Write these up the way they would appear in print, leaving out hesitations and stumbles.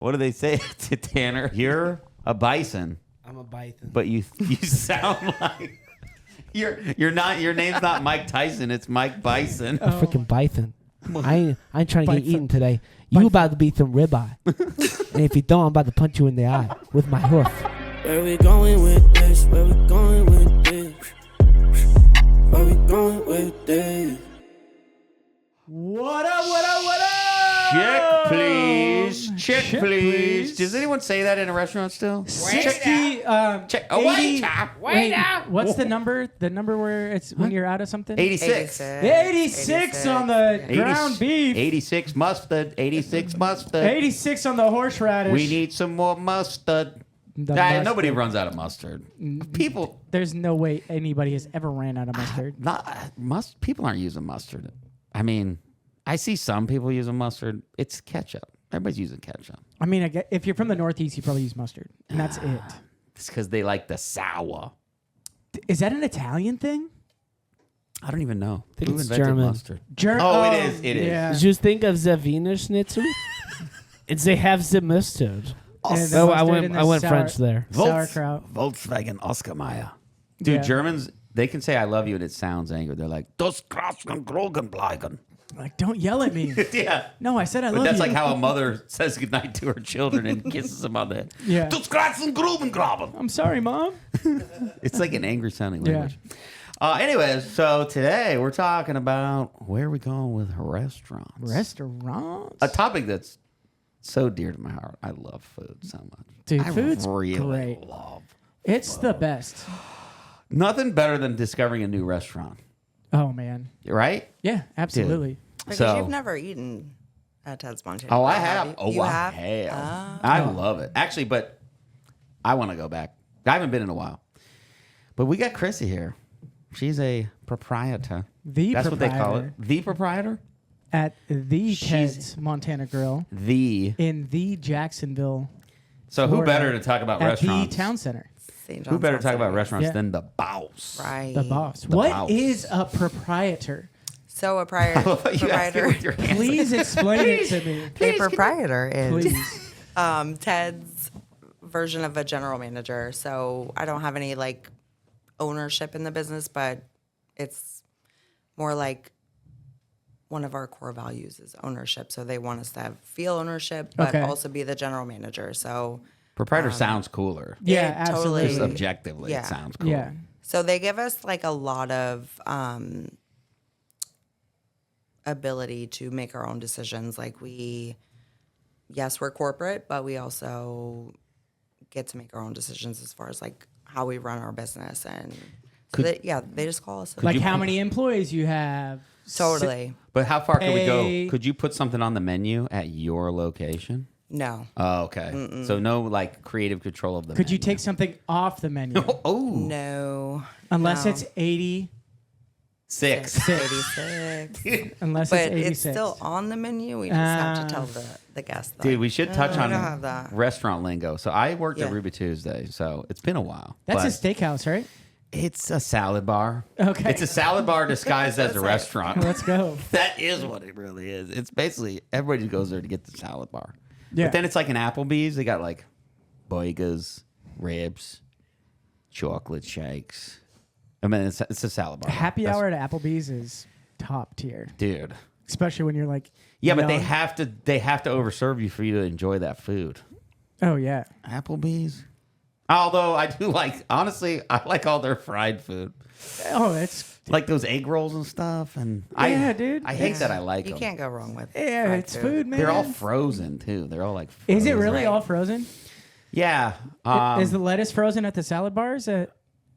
What do they say to Tanner? You're a bison. I'm a bison. But you sound like you're not. Your name's not Mike Tyson. It's Mike Bison. A freaking bison. I ain't trying to get eaten today. You about to be some ribeye. And if you don't, I'm about to punch you in the eye with my hoof. Where we going with this? Where we going with this? Where we going with this? What up, what up, what up? Check, please. Check, please. Does anyone say that in a restaurant still? 60, Check. Oh, 80, wait. What's the number? The number where it's when you're out of something? 86. 86 on the ground beef. 86 mustard. 86 mustard. 86 on the horseradish. We need some more mustard. Nobody runs out of mustard. People. There's no way anybody has ever ran out of mustard. People aren't using mustard. I mean, I see some people using mustard. It's ketchup. Everybody's using ketchup. I mean, if you're from the Northeast, you probably use mustard, and that's it. It's because they like the sour. Is that an Italian thing? I don't even know. I think Who it's invented German. mustard? Oh, it is. It is. Yeah. Just think of the Wiener Schnitzel. They have the mustard. And Oh, the I mustard and the went sour- French there. Sauerkraut. Volkswagen Oscar Mayer. Dude, Yeah. Germans, they can say I love you and it sounds angry. They're like, Das Kraschen Krogenbleigen. Like, don't yell at me. Yeah. No, I said I But love that's you. like how a mother says goodnight to her children and kisses them on the head. Yeah. Das Kraschen Grubengraben. I'm sorry, Mom. It's like an angry sounding Yeah. language. Anyways, so today we're talking about where are we going with restaurants. Restaurants? A topic that's so dear to my heart. I love food so much. Dude, I food's really great. love. It's the best. Nothing better than discovering a new restaurant, Oh, man. right? Yeah, absolutely. Because So- you've never eaten at Ted's Montana. Oh, I Grill, have. you? Oh, You I have? have. I love it. Actually, but I want to go back. I haven't been in a while. But we got Krissi here. She's a proprietor. That's what they call it. The proprietor? At the Ted's Montana Grill The. in the Jacksonville. So who Florida, better to talk about at restaurants? the Town Center. St. Who John's better Town talk about Center. restaurants Yeah. than the boss? Right. The boss. The What boss. is a proprietor? So a You asked it proprietor. with your hands. Please explain it to me. A proprietor is Please. Ted's version of a general manager. So I don't have any like ownership in the business, but it's more like one of our core values is ownership. So they want us to feel ownership, but Okay. also be the general manager. So Proprietor sounds cooler. Yeah, It totally- absolutely. Just objectively, Yeah. it sounds cool. Yeah. So they give us like a lot of ability to make our own decisions. Like yes, we're corporate, but we also get to make our own decisions as far as like how we run our business. And so they just call us. Like how many employees you have. Totally. But how far could we Pay- go? Could you put something on the menu at your location? No. Oh, okay. So no like creative control of the Could you menu. take something off the menu? Oh, No. Unless No. it's 80. 6. 86. Unless But it's 86. it's still on the menu. We just have to tell the guest that. Dude, we should touch we on don't have that. restaurant lingo. So I worked at Yeah. Ruby Tuesday, so it's been a while. That's but a steakhouse, right? It's a salad bar. Okay. It's a salad bar disguised as a restaurant. Let's go. That is what it really is. It's basically everybody goes there to get the salad bar. Yeah. But then it's like an Applebee's. They got like burgers, ribs, chocolate shakes. I mean, it's a salad bar. Happy That's- hour at Applebee's is top tier, dude. especially when you're like. Yeah, but they young. have to overserve you for you to enjoy that food. Oh yeah. Applebee's. Although I do like, honestly, I like all their fried food, Oh, it's like those egg rolls and stuff. And Yeah, dude. I hate that I like You them. can't go wrong with yeah, fried it's food, man. They're all frozen too. They're all like. Is it frozen. really Right. all frozen? Yeah. Is the lettuce frozen at the salad bars at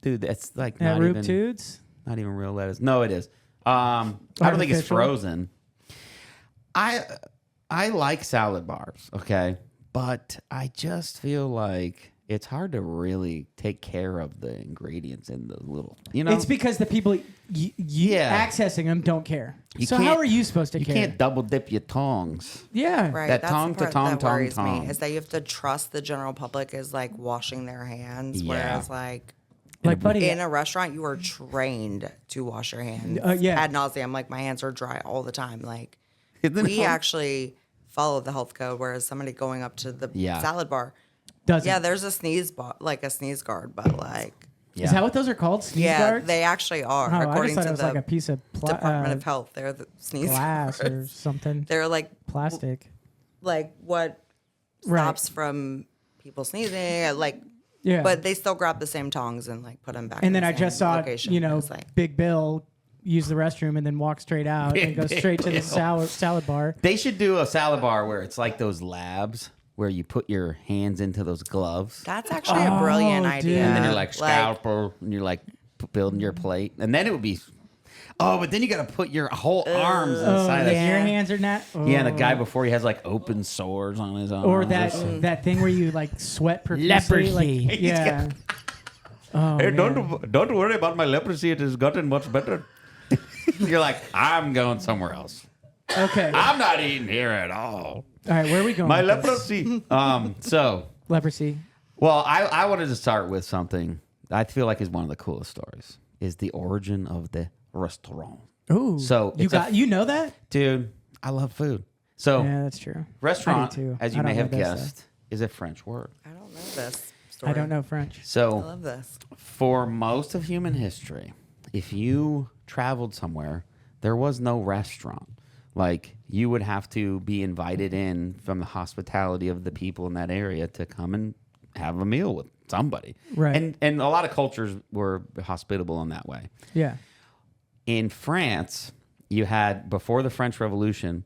Dude, that's like not Rube even, Tudes? not even real lettuce. No, it is. I don't think it's Artificial? frozen. I like salad bars, okay, but I just feel like it's hard to really take care of the ingredients in the little, you know. It's because the people Yeah. accessing them don't care. You So can't- how are you supposed to you care? can't double dip your tongs. Yeah. Right. That That's tongue the to part tongue, that tongue, worries tongue. me is that you have to trust the general public is like washing their hands. Yeah. Whereas like Like, buddy, in a restaurant, you are trained to wash your hands yeah. ad nauseum. Like my hands are dry all the time. Like Isn't it we fun? actually follow the health code, whereas somebody going up to the salad bar, there's a sneeze like a sneeze guard, but like. Yeah. Is that what those are called? Sneeze guards? They actually are. Oh, according I just thought to it was the like a piece of Department of Health. They're the sneeze glass guards. or something. They're like plastic. Like what stops from people sneezing, but they still grab the same tongs and like put them back. And then I the just saw, location. Big Bill use the restroom and then walk straight out and go straight to the salad bar. They should do a salad bar where it's like those labs where you put your hands into those gloves. That's actually a brilliant idea. And then you're like scalpel and you're like building your plate. And then it would be, but then you got to put your whole arms inside of your hands are not. Yeah, and the guy before he has like open sores on his arms. Or that thing where you like sweat profusely. Leprosy. Like, yeah. Hey, don't worry about my leprosy. It has gotten much better. You're like, I'm going somewhere else. Okay. I'm not eating here at all. All right, where are we going? My leprosy. Leprosy. Well, I wanted to start with something I feel like is one of the coolest stories. Is the origin of the restaurant. Ooh. So you know that? Dude, I love food. So yeah, that's true. Restaurant, as you may have guessed, is a French word. I don't know this story. I don't know French. So I love this. For most of human history, if you traveled somewhere, there was no restaurant. Like, you would have to be invited in from the hospitality of the people in that area to come and have a meal with somebody. Right. And a lot of cultures were hospitable in that way. Yeah. In France, you had, before the French Revolution,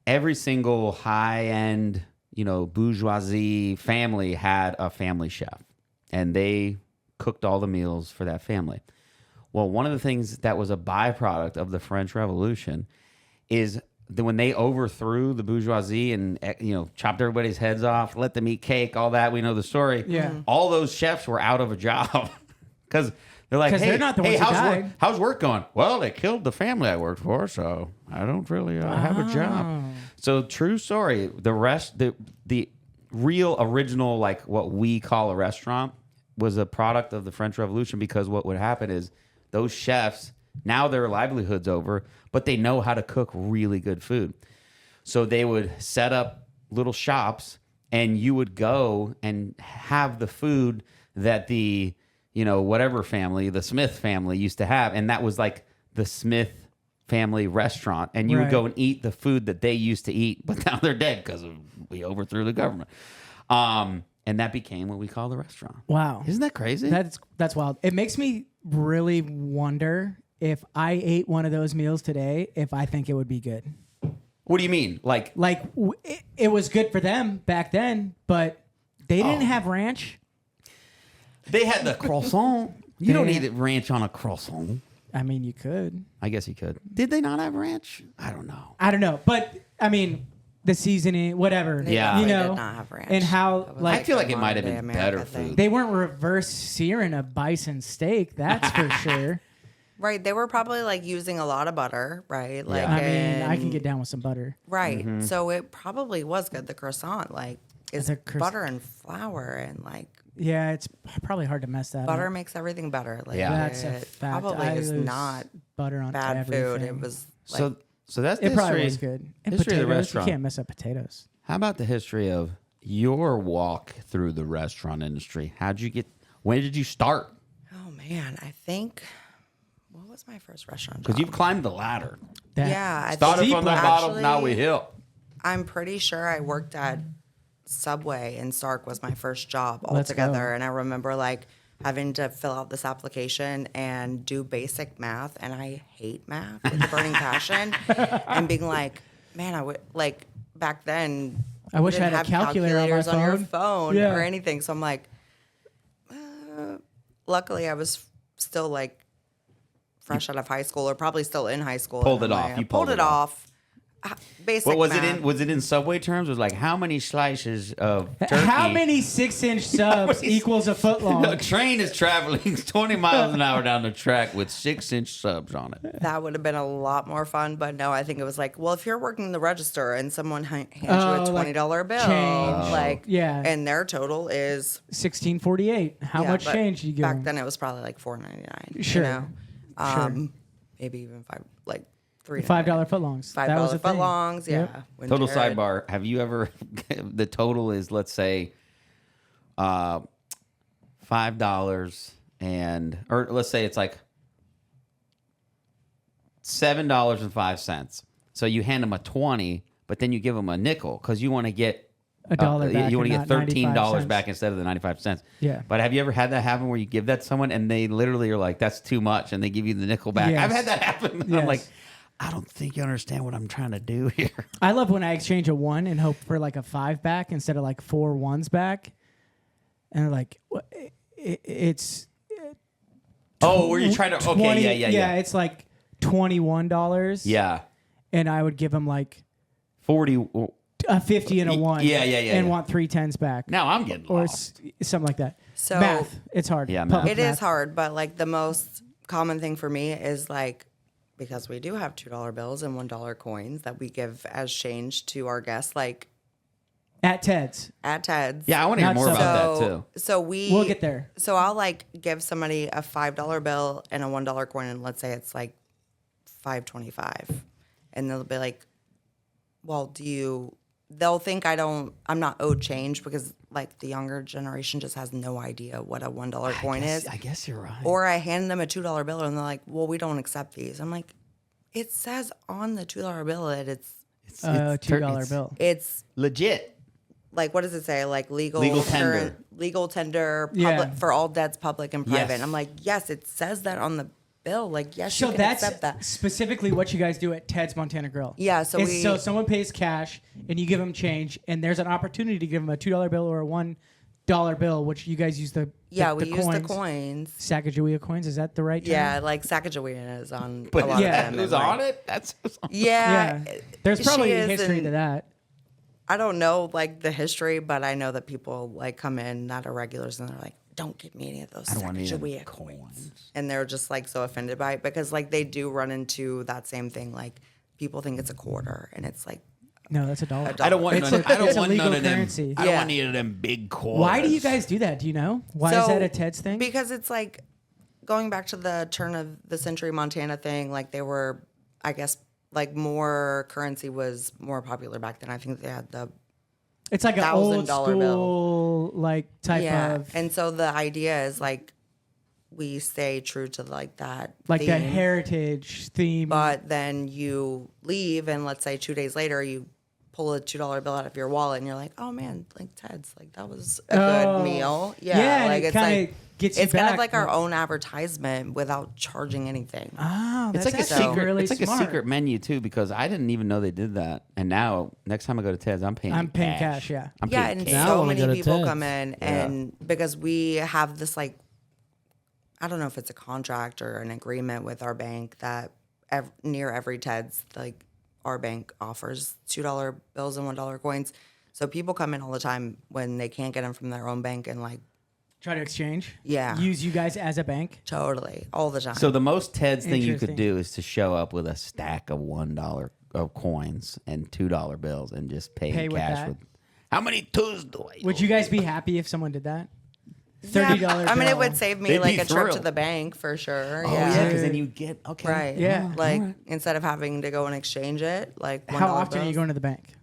every single high-end, bourgeoisie family had a family chef. And they cooked all the meals for that family. Well, one of the things that was a byproduct of the French Revolution is that when they overthrew the bourgeoisie and chopped everybody's heads off, let them eat cake, all that, we know the story. Yeah. All those chefs were out of a job because they're like, hey, they're not the ones who died. How's work going? Well, they killed the family I worked for, so I don't really have a job. So true story. The real original, like what we call a restaurant, was a product of the French Revolution, because what would happen is those chefs, now their livelihood's over, but they know how to cook really good food. So they would set up little shops, and you would go and have the food that the, whatever family, the Smith family used to have. And that was like the Smith family restaurant. And you would go and eat the food that they used to eat, but now they're dead because we overthrew the government. And that became what we call the restaurant. Wow. Isn't that crazy? That's wild. It makes me really wonder if I ate one of those meals today, if I think it would be good. What do you mean? It was good for them back then, but they didn't have ranch. They had the croissant. You don't need ranch on a croissant. I mean, you could. I guess you could. Did they not have ranch? I don't know. But I mean, the seasoning, whatever. They did not have ranch. And how, I feel like it might have been better food. They weren't reverse searing a bison steak, that's for sure. Right. They were probably like using a lot of butter, right? Like, I can get down with some butter. Right. Mm-hmm. So it probably was good. The croissant, is butter and flour and yeah, it's probably hard to mess that butter up. makes everything better. That's a fact. Probably is not butter on bad everything. food. It was so that's the it probably history. was good. And History potatoes, of the restaurant. You can't mess up potatoes. How about the history of your walk through the restaurant industry? When did you start? Oh man, I think, what was my first restaurant job? Because you've climbed the ladder. I Started think from the bottom, now we hill. I'm pretty sure I worked at Subway in Stark was my first job Let's altogether. go. And I remember having to fill out this application and do basic math. And I hate math with a burning passion. And being like, man, I would back then. I wish I didn't had a have calculator on my calculators on your phone. phone or anything. So I'm like, luckily I was still fresh out of high school or probably still in high school. Pulled it off. You pulled it off. Basic What was math. Was it in Subway terms? It was how many slices of turkey? How many 6-inch subs equals a foot long? A train is traveling 20 miles an hour down the track with 6-inch subs on it. That would have been a lot more fun, but no, I think it was if you're working the register and someone hands you a $20 bill, change. and their total is $16.48. How much but change do you give back them? then? It was probably $4.99. Sure. You know? Sure. Maybe even $3. $5 footlongs. That was $5 a thing. footlongs. Yeah. Yep. When Total Jared- sidebar. Have you ever, the total is, let's say, $5 or let's say it's like $7.05. So you hand them a 20, but then you give them a nickel because you want to get $1 back. You want to and get not $13 $0.95. back instead of the 95 cents. Yeah. But have you ever had that happen where you give that to someone and they literally are like, that's too much, and they give you the nickel back? Yes. I've had that happen. Yes. I'm like, I don't think you understand what I'm trying to do here. I love when I exchange a 1 and hope for like a 5 back instead of like 4 1s back. And they're like, what? It's Oh, were you trying to? Okay, 20 yeah. It's like $21. Yeah, And I would give them like 40. a 50 and a 1. Yeah, And yeah. want 3 10s back. Now I'm getting Or lost. something like that. So- math. It's hard. Yeah, math. Public It is math. hard, but like the most common thing for me is like, because we do have $2 bills and $1 coins that we give as change to our guests, like At Ted's. at Ted's. Yeah, I want to hear Not more so- about that too. So We'll get there. So I'll like give somebody a $5 bill and a $1 coin, and let's say it's like $5.25, and they'll be like, "Well, They'll think I'm not owed change because like the younger generation just has no idea what a $1 coin is. I guess you're right. Or I hand them a $2 bill and they're like, "Well, we don't accept these." I'm like, it says on the $2 bill that it's $2 bill. it's legit. like, what does it say? Like legal tender. legal tender, Yeah. public, for all debts, public and private. Yes. I'm like, yes, it says that on the bill. Like, yes, So you can that's accept that. specifically what you guys do at Ted's Montana Grill. Yeah, so so someone pays cash and you give them change, and there's an opportunity to give them a $2 bill or a $1 bill, which you guys use the we use the coins. Sacagawea coins. Is that the right term? Yeah, like Sacagawea is on But a lot yeah, of them. who's and, on like, it? That's Yeah. There's she probably a is, history and to that. I don't know like the history, but I know that people like come in that are regulars and they're like, "Don't give me any of those I don't want any of them Sacagawea coins." And they're just like so offended by it because like they do run into that same thing. Like people think it's a quarter and it's like No, that's a dollar. I don't want It's none. a- I don't it's a want legal none of them. currency. I don't Yeah. want any of them big quarters. Why do you guys do that? Do you know? Why is So, that a Ted's thing? Because it's like going back to the turn of the century Montana thing, like they were, I guess, like more currency was more popular back then. I think they had the It's like an old $1,000 school like type of and so the idea is like we stay true to like that like theme, that heritage theme. but then you leave and let's say 2 days later you pull a $2 bill out of your wallet and you're like, "Oh man, like Ted's, like that was a good meal." Yeah, like and it it's kinda like gets you it's kind back. of like our own advertisement without charging anything. Oh, It's that's like a actually secret. really It's like smart. a secret menu too, because I didn't even know they did that. And now, next time I go to Ted's, I'm paying. I'm paying cash, yeah. I'm Yeah, paying and cash. Now I so wanna go many to people Ted's. come in, and because we have this like, I don't know if it's a contract or an agreement with our bank that near every Ted's, like our bank offers $2 bills and $1 coins. So people come in all the time when they can't get them from their own bank and like Try to exchange. Yeah. Use you guys as a bank. totally all the time. So the most Ted's thing you could Interesting. do is to show up with a stack of $1 of coins and $2 bills and just pay Pay in with cash that? with. How many twos do I? Would you guys be happy if someone did that? Yeah, $30 I mean, it bill. would save me They'd like be a trip to thrilled. the bank for sure. Oh yeah. yeah, because then you get okay. Right. Yeah. Like instead of having to go and exchange it, like $1 How often are you bills, going to the bank?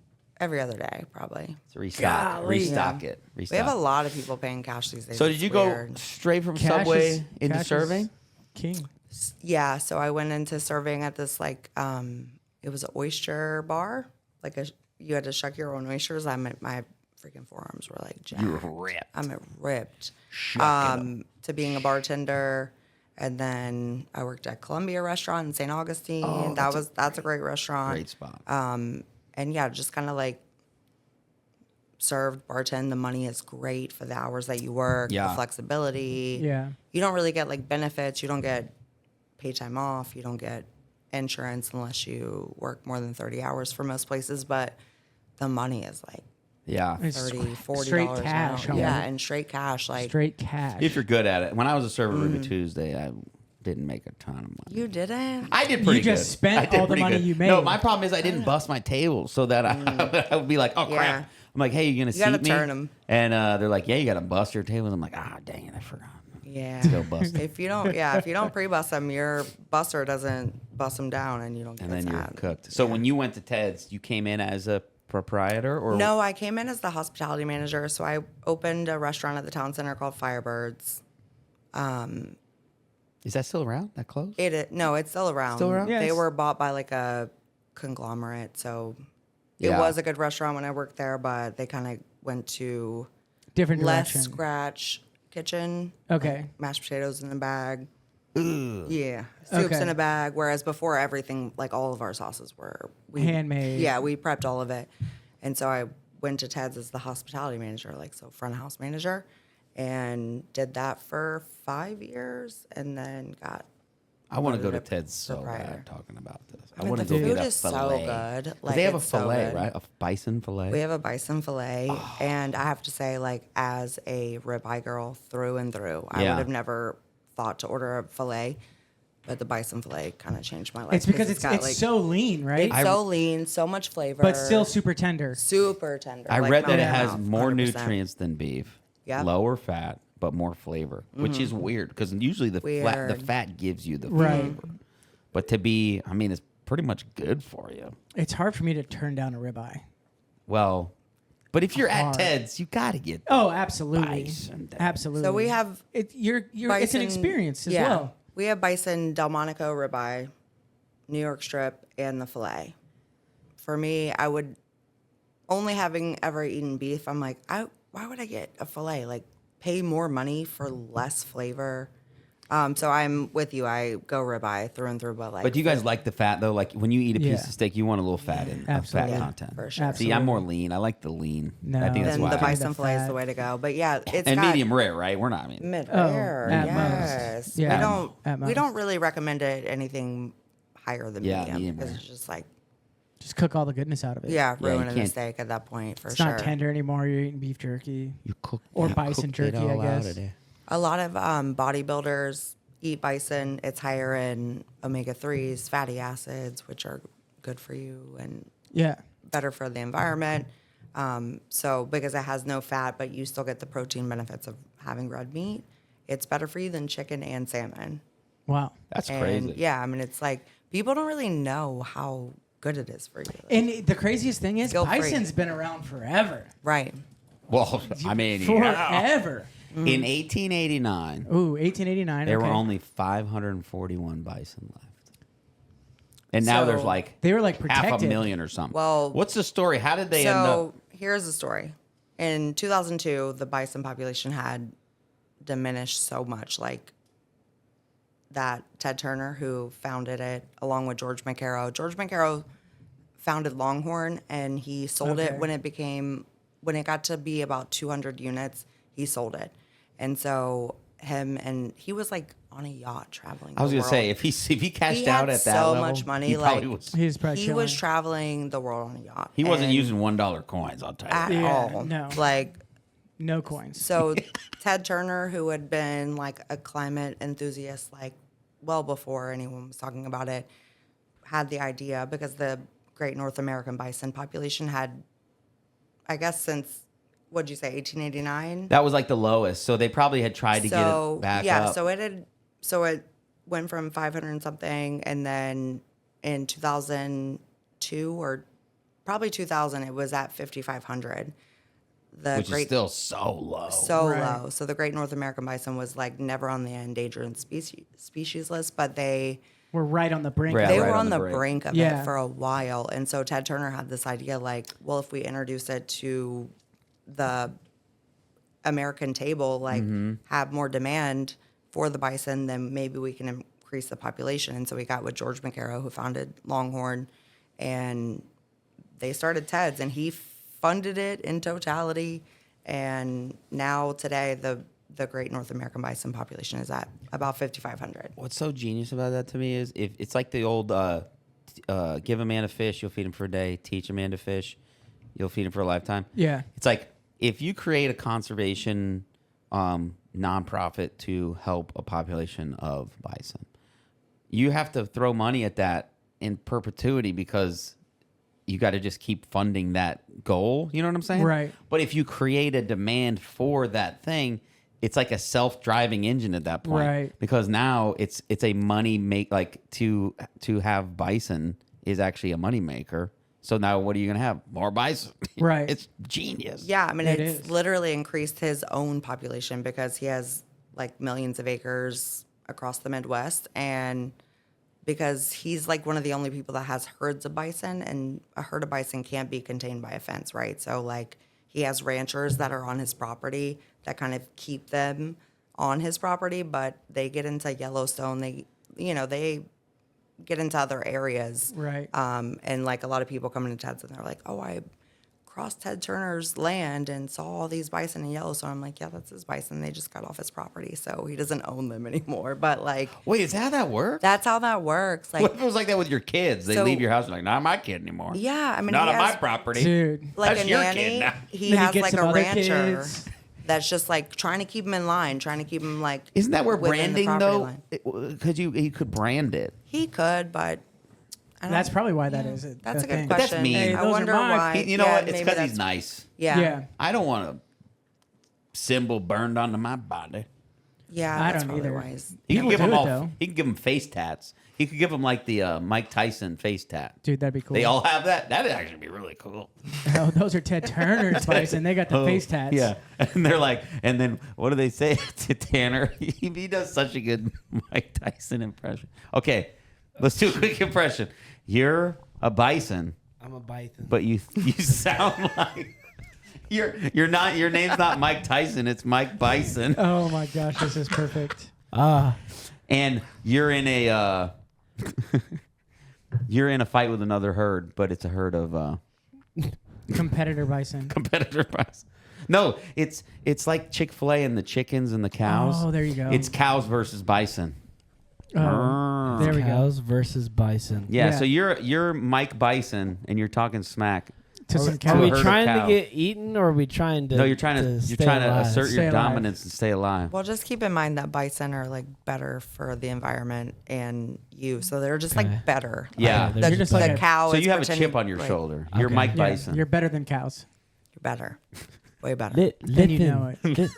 every other day, probably. So restock it. Restock. We have a lot of people paying cash these days. So did It's you go weird. straight from Cash Subway is- into cash is serving? King. Yeah, so I went into serving at this like it was an oyster bar. Like you had to shuck your own oysters. My freaking forearms were like jacked. You were ripped. I'm ripped. Shucking To being a bartender, and then I worked at Columbia Restaurant in St. Augustine. That's a great restaurant. Great spot. And yeah, just kind of like served, bartend. The money is great for the hours that you work. Yeah. The flexibility. Yeah. You don't really get like benefits. You don't get pay time off. You don't get insurance unless you work more than 30 hours for most places. But the money is like Yeah. It's $30, $40 straight an cash. hour. huh? Yeah, and straight cash. Like Straight cash. If you're good at it. When I was a server Ruby Tuesday, I didn't make a ton of money. you didn't. I did pretty good. just spent I did all the pretty money good. you made. No, my problem is I didn't bust my table so that I would be like, oh, Yeah. crap. I'm like, hey, you going to You gotta seat me? turn 'em. And they're like, yeah, you got to bust your tables. I'm like, ah, dang it, I forgot. Yeah. to go bust them. If you don't pre-bust them, your buster doesn't bust them down, and you don't get And then you're sad. cooked. So when you went to Ted's, you came in as a proprietor, or No, I came in as the hospitality manager. So I opened a restaurant at the town center called Firebirds. is that still around? That closed? No, it's still around. Still around? Yeah, They it's- were bought by like a conglomerate, so it Yeah. was a good restaurant when I worked there, but they kind of went to Different less direction. scratch kitchen. Okay. Like mashed potatoes in a bag. Yeah, soups Okay. in a bag. Whereas before, everything, like all of our sauces were Handmade. Yeah, we prepped all of it, and so I went to Ted's as the hospitality manager, like so front of house manager, and did that for 5 years, and then got. I want to go to promoted to Ted's so proprietor. bad talking about this. I mean, want to the go food get a is so fillet. good. 'Cause Like, they have a it's so fillet, good. right? A bison fillet. We have a bison fillet, and I have to say, like, as a ribeye girl through and through, I Yeah. would have never thought to order a fillet, but the bison fillet kind of changed my life. It's because it's got, like, so lean, right? it's so lean, so much flavor, but still super tender. super tender. I like read that melt it in has mouth, more 100%. nutrients than beef. Yep. Lower fat, but more flavor, which is weird because usually the Weird. fat gives you the Right. flavor. But to be, I mean, it's pretty much good for you. It's hard for me to turn down a ribeye. Well, but if you're Hard. at Ted's, you got to get. Oh, absolutely, Bison. absolutely. So we have it's it's an bison- experience as yeah. well. We have bison Delmonico ribeye, New York strip, and the fillet. For me, I would only having ever eaten beef. I'm like, why would I get a fillet? Like, pay more money for less flavor. So I'm with you. I go ribeye through and through, but like. But do you guys like the fat though? Like when you eat a piece Yeah. of steak, you want a little fat in Absolutely. fat Yeah, content. for sure. See, I'm more lean. I like the lean. No. I think that's Then why. the Give me bison the fillet is fat. the way to go. But yeah, it's and got medium rare, right? We're not. I mean, mid Oh, rare. at Yes. most. Yeah, at We most. don't really recommend it anything higher than Yeah, medium medium because rare. it's just like Just cook all the goodness out of it. yeah, you ruining the can't- steak at that point for It's sure. not tender anymore. You're eating beef jerky. you cook Or you bison cooked it jerky, I all out guess. of there. A lot of bodybuilders eat bison. It's higher in omega-3s, fatty acids, which are good for you and Yeah. better for the environment. So because it has no fat, but you still get the protein benefits of having red meat, it's better for you than chicken and salmon. Wow. That's And crazy. yeah, I mean, it's like people don't really know how good it is for you. And the craziest thing is, Guilt-free. bison's been around forever. Right. Well, I mean, yeah. Forever. In 1889, Ooh, 1889. there okay. were only 541 bison left. And now So- there's like They were like protected. half a million or something. Well, what's the story? How did they end up? So here's the story. In 2002, the bison population had diminished so much, like that Ted Turner, who founded it, along with George McCarrow. George McCarrow founded Longhorn, and he sold Okay. it when it got to be about 200 units. He sold it, and so he was like on a yacht traveling. I was the gonna say world. if he cashed He out had at that so level, much money, he probably like- was. He's probably he was chilling. traveling the world on a yacht. He wasn't and using $1 coins. I'll tell you. at that. Yeah, all. no. Like No coins. so, Ted Turner, who had been like a climate enthusiast, like well before anyone was talking about it, had the idea because the Great North American bison population had, I guess, since what'd you say, 1889? That was like the lowest. So they probably had tried to get it back up. So it went from 500 and something, and then in 2002 or probably 2000, it was at 5,500. which is still so low. So Right. low. So the Great North American bison was like never on the endangered species list, but they We're right on the brink. Yeah, they right were on on the the brink. brink of Yeah. it for a while. And so Ted Turner had this idea like, well, if we introduce it to the American table, like have more demand for the bison, then maybe we can increase the population. And so we got with George McCarrow, who founded Longhorn, and they started Ted's, and he funded it in totality. And now today, the Great North American bison population is at about 5,500. What's so genius about that to me is if it's like the old give a man a fish, you'll feed him for a day. Teach a man to fish, you'll feed him for a lifetime. Yeah. It's like if you create a conservation nonprofit to help a population of bison, you have to throw money at that in perpetuity because you got to just keep funding that goal. You know what I'm saying? Right. But if you create a demand for that thing, it's like a self-driving engine at that point, Right. because now it's a money to have bison is actually a money maker. So now what are you going to have? More bison. Right. It's genius. Yeah, I mean, It it's is. literally increased his own population because he has like millions of acres across the Midwest, and because he's like one of the only people that has herds of bison, and a herd of bison can't be contained by a fence, right? So like he has ranchers that are on his property that kind of keep them on his property, but they get into Yellowstone. They get into other areas. Right. And like a lot of people come into Ted's and they're like, oh, I crossed Ted Turner's land and saw all these bison in Yellowstone. I'm like, yeah, that's his bison. They just got off his property, so he doesn't own them anymore. But like, Wait, is that how that works? that's how that works. Like, What if it was like that with your kids? They So- leave your house and like, not my kid anymore. yeah, I mean, Not he on my has, property. Dude. like That's a your nanny. kid now. He Then he has gets like some a other rancher kids. that's just like trying to keep him in line, trying to keep him like. Isn't that where within the branding property though? line. He could brand it. He could, but I don't- That's probably why that is. That's a good thing. But that's question. mean. Hey, I those are wonder mine. why. You know yeah, what? It's maybe because that's- he's nice. Yeah. Yeah. I don't want a symbol burned onto my body. Yeah, I that's don't probably either. why he's- He could People give him do it, all. though. He could give him face tats. He could give him like the Mike Tyson face tat. Dude, that'd be cool. They all have that. That'd actually be really cool. Oh, those are Ted Turner's bison. They got the face tats. Yeah, and they're like, and then what do they say to Tanner? He does such a good Mike Tyson impression. Okay, let's do a quick impression. You're a bison, I'm a bison. but you sound like you're not. Your name's not Mike Tyson. It's Mike Bison, Oh my gosh, this is perfect. and you're in a you're in a fight with another herd, but it's a herd of Competitor bison. competitor bison. No, it's like Chick-fil-A and the chickens and the cows. Oh, there you go. It's cows versus bison. Oh, there we go. Cows versus bison. Yeah, Yeah. so you're Mike Bison and you're talking smack. To some to a Are we herd cows. of trying to cows. get eaten, or are we trying to? No, you're trying to stay alive? assert Stay your alive. dominance and stay alive. Well, just keep in mind that bison are like better for the environment and you, so they're just Okay. like better. Yeah. Like, They're the, You're just the like a- cow. So is you have a pretending, chip on your like, shoulder. You're Okay. Mike Yeah, Bison. you're better than cows. You're better, way better. And you know it.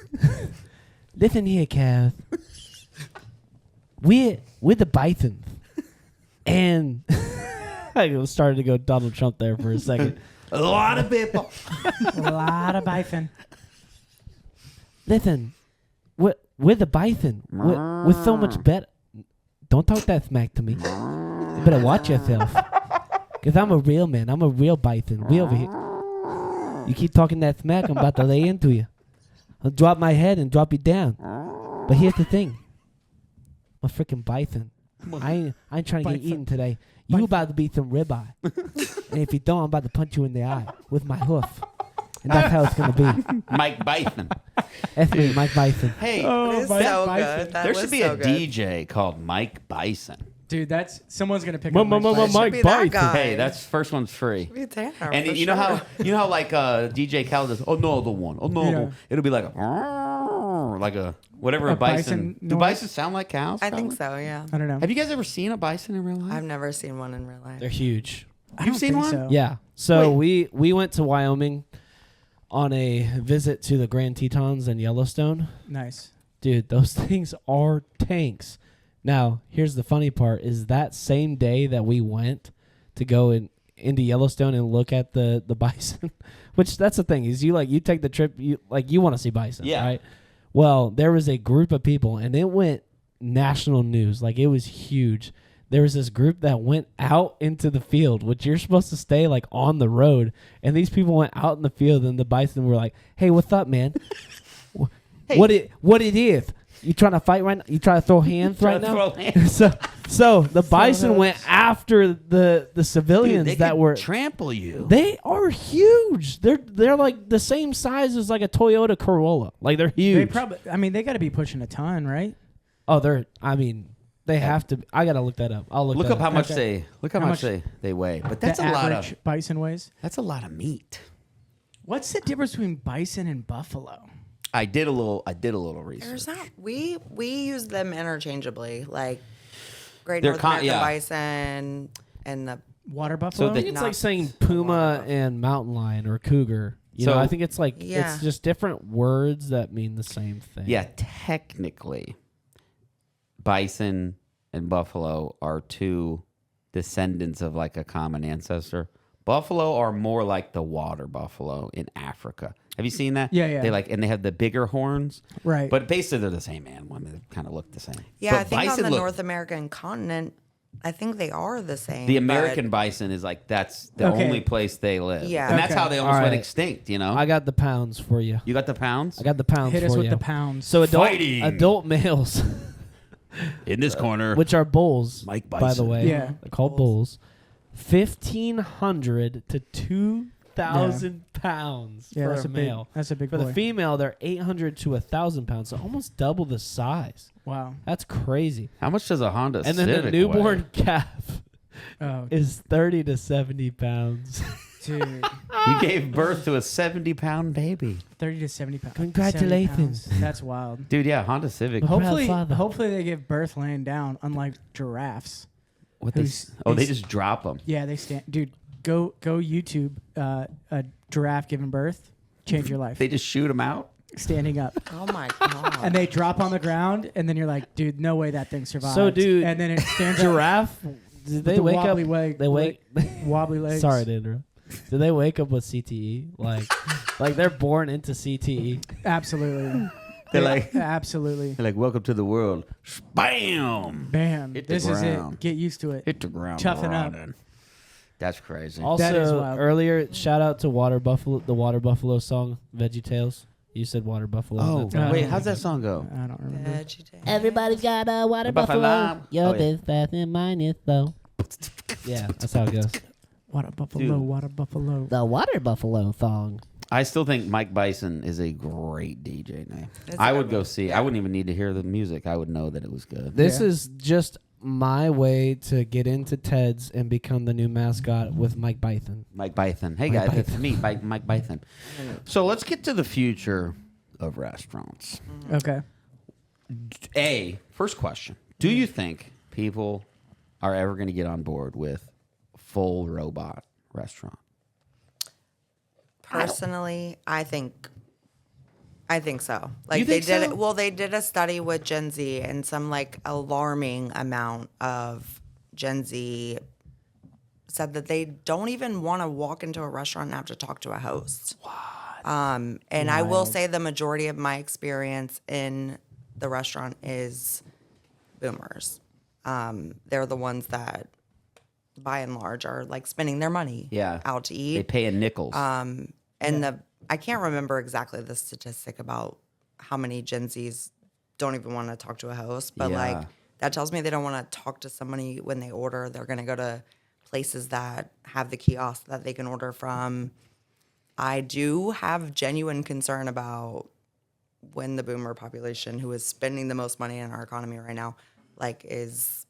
Listen here, cows. We're the bison, and I started to go Donald Trump there for a second. A lot of people. A lot of bison. Listen, we're the bison. We're so much better. Don't talk that smack to me. You better watch yourself. Because I'm a real man. I'm a real bison. We over here. You keep talking that smack, I'm about to lay into you. I'll drop my head and drop you down. But here's the thing. I'm a freaking bison. I ain't trying to get Bison. eaten today. You about to be some ribeye. And if you don't, I'm about to punch you in the eye with my hoof. And that's how it's going to be. Mike Bison. That's me, Mike Bison. Hey, Oh, It is Mike so Bison. good. That there was should be so a good. DJ called Mike Bison. Dude, that's someone's gonna pick Mike up Mike Bison. Should be that guy. Hey, that's first one's free. Should be Tanner, And for you know sure. how like DJ Khaled does another one, another Yeah. one. It'll be like a whatever a A bison bison. Do noise? bisons sound like cows? I think probably? so. Yeah, I don't know. Have you guys ever seen a bison in real life? I've never seen one in real life. They're huge. I You've don't seen think one? So. Yeah. So we went to Wyoming on a visit to the Grand Tetons and Yellowstone. Nice. Dude, those things are tanks. Now, here's the funny part is that same day that we went to go into Yellowstone and look at the bison, which that's the thing is you take the trip, you want to see bison, Yeah. right? Well, there was a group of people and it went national news. Like it was huge. There was this group that went out into the field, which you're supposed to stay like on the road. And these people went out in the field and the bison were like, "Hey, what's up, man? Hey. What it is? You trying to fight right now? You trying to throw hands right now?" Throw hands. So the bison went after the civilians Dude, they that could were. trample you. They are huge. They're like the same size as like a Toyota Corolla. Like they're huge. They probably. I mean, they got to be pushing a ton, right? Oh, they're. I mean, they have to. I gotta look that up. I'll look Look that up how much Okay. how How much much they weigh. But that's the a lot average of bison weighs. that's a lot of meat. What's the difference between bison and buffalo? I did a little research. There's not. We use them interchangeably, like Great They're North con- American yeah. bison and the. Water buffalo. I think it's Not like saying the puma water. and mountain lion or cougar. You So- know, I think it's like Yeah. it's just different words that mean the same thing. Yeah, technically, bison and buffalo are two descendants of like a common ancestor. Buffalo are more like the water buffalo in Africa. Have you seen that? Yeah, yeah. And they have the bigger horns. Right. But basically, they're the same animal. They kind of look the same. Yeah, but I think on bison the look- North American continent, I think they are the same. the but- American bison is like that's the Okay. only place they live. Yeah. and that's Okay. how they almost All went right. extinct. You know, I got the pounds for you. you got the pounds I got the pounds Hit for us with you. the pounds. So Fighting. adult males, in this corner. which are bulls, Mike by the Bison. way, Yeah. they're called bulls. 1,500 to 2,000 pounds yeah, for that's a male. That's a big For boy. the female, they're 800 to 1,000 pounds, so almost double the size. Wow. That's crazy. How much does a Honda And then Civic the newborn weigh? calf Oh, is 30 to 70 pounds. dude. You gave birth to a 70-pound baby. 30 to 70 pounds. Congratulations. 70 pounds. That's wild. Dude, yeah, Honda Civic. Proud Hopefully, father. hopefully they give birth laying down, unlike giraffes. What they, Who's- they who's- just drop them. Yeah, they stand. Dude, go YouTube a giraffe giving birth, change your life. They just shoot them out. Standing up, Oh my god! and they drop on the ground, and then you're like, dude, no way that thing survived. So, dude, and then it stands up Giraffe, did with they the wake up? wobbly leg, They wake. wobbly legs. Sorry to interrupt. Did they wake up with CTE? Like they're born into CTE. Absolutely. They're like, Absolutely. they're like, welcome to the world. Bam! Bam. Hit the This is ground. it. Get used to it. Hit the ground. Toughen up. running. That's crazy. That is Also, wild. earlier, shout out to Water Buffalo, the Water Buffalo song, Veggie Tales. You said Water Buffalo. Oh, That's right. wait, how's that song go? I don't remember. Everybody's got a water Buffalo. buffalo. Your Oh, yeah. is fast and mine is slow. Yeah, that's how it goes. Water buffalo, Dude. water buffalo. The Water Buffalo song. I still think Mike Bison is a great DJ name. It's I a would good go one. see. I wouldn't even need to hear the music. I would know that it was good. This Yeah. is just my way to get into Ted's and become the new mascot with Mike Bison. Mike Bison. Hey, Mike guys, it's Bison. me, Mike Bison. So let's get to the future of restaurants. Okay. First question. Do you think people are ever going to get on board with full robot restaurant? Personally, I think so. Like You they think did so? it. Well, they did a study with Gen Z, and some like alarming amount of Gen Z said that they don't even want to walk into a restaurant and have to talk to a host. And I will say the majority of my experience in the restaurant is boomers. They're the ones that, by and large, are like spending their money Yeah. out to They eat. pay in nickels. And I can't remember exactly the statistic about how many Gen Zs don't even want to talk to a host, but Yeah. like that tells me they don't want to talk to somebody when they order. They're going to go to places that have the kiosk that they can order from. I do have genuine concern about when the boomer population, who is spending the most money in our economy right now, like is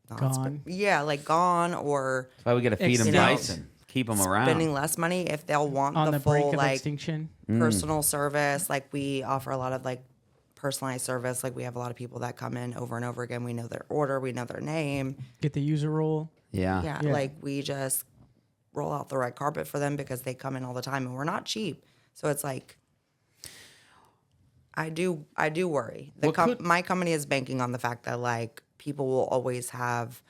not Gone. like gone, or That's why we got to feed them you know, bison. Keep them around. spending less money if they'll want On the the full brink of like extinction. personal service. Like we offer a lot of like personalized service. Like we have a lot of people that come in over and over again. We know their order, we know their name. Get the user role. Yeah. Yeah, Yeah. like we just roll out the red carpet for them because they come in all the time and we're not cheap. So it's like I do worry. My company is banking on the fact that like people will always have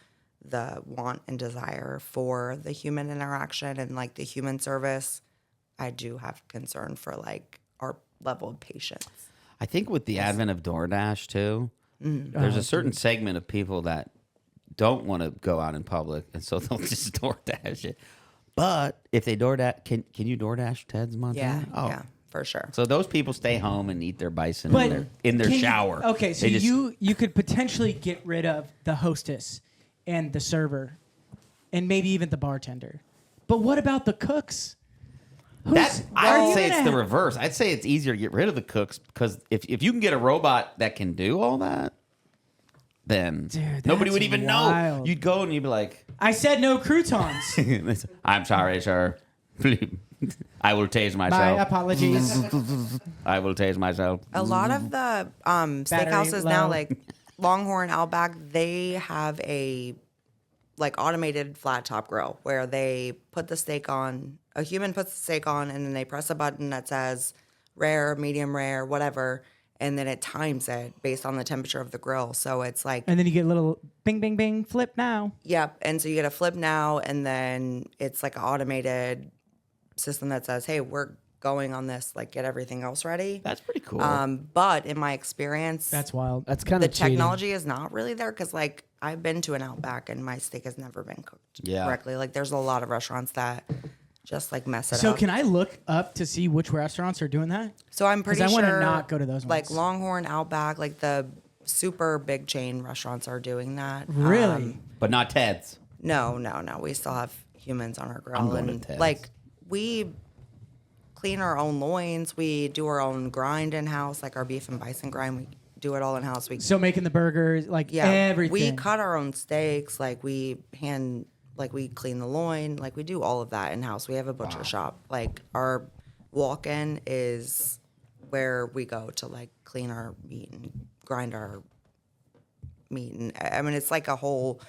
the want and desire for the human interaction and like the human service. I do have concern for like our level of patience. I think with the advent of DoorDash too, there's a certain segment of people that don't want to go out in public, and so they'll just DoorDash it. But if they DoorDash, can you DoorDash Ted's Montana? Yeah, for sure. So those people stay home and eat their bison But in their can you- shower. okay, so They just- you could potentially get rid of the hostess and the server, and maybe even the bartender. But what about the cooks? I would say it's the gonna- reverse. I'd say it's easier to get rid of the cooks because if you can get a robot that can do all that, then Dude, nobody that's would even know. wild. You'd go and you'd be like, I said no croutons. "I'm sorry, sir. I will tase My myself. apologies. I will tase myself." A lot of the steakhouses now, low. like Longhorn, Outback, they have a like automated flat top grill where they put the steak on a human puts the steak on, and then they press a button that says rare, medium rare, whatever, and then it times it based on the temperature of the grill. So it's like, And then you get a little bing, bing, bing, flip now. yep. And so you get a flip now, and then it's like an automated system that says, hey, we're going on this, like get everything else ready. That's pretty cool. But in my experience, That's wild. That's kind the of cheating. technology is not really there because like I've been to an Outback and my steak has never been cooked correctly. Like there's a lot of restaurants that just like mess it So up. can I look up to see which restaurants are doing that? So I'm pretty 'Cause I sure wanna not go to those like ones. Longhorn, Outback, like the super big chain restaurants are doing that. Really? but not Ted's. No. We still have humans on our grill. I'm going to and Ted's. like we clean our own loins. We do our own grind in house, like our beef and bison grind. We do it all in house. We So making the burgers, like everything. we cut our own steaks. Like we clean the loin. Like we do all of that in house. We have a butcher shop. Like our walk-in is where we go to like clean our meat and grind our meat. And I mean, it's like a whole.